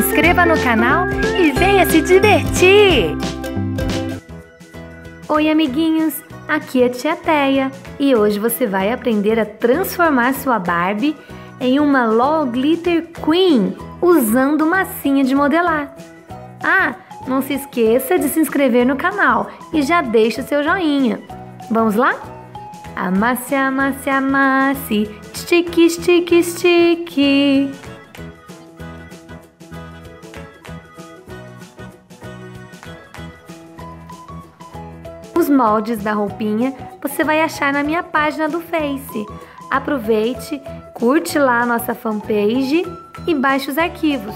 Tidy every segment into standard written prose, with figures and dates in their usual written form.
inscreva no canal e venha se divertir! Oi, amiguinhos! Aqui é a Tia Teia e hoje você vai aprender a transformar sua Barbie em uma LOL Glitter Queen usando massinha de modelar. Ah, não se esqueça de se inscrever no canal e já deixa o seu joinha. Vamos lá? Amasse, amasse, amasse, estique, estique, estique. Os moldes da roupinha você vai achar na minha página do Face. Aproveite, curte lá a nossa fanpage e baixe os arquivos.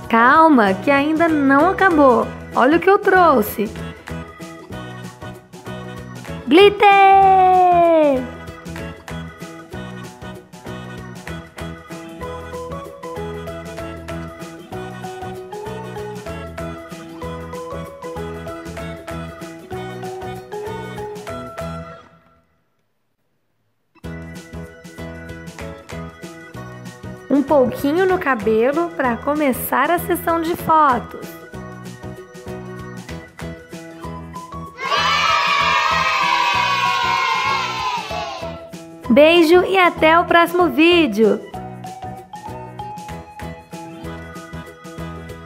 Calma, que ainda não acabou. Olha o que eu trouxe. Glitter! Um pouquinho no cabelo para começar a sessão de fotos. Beijo e até o próximo vídeo!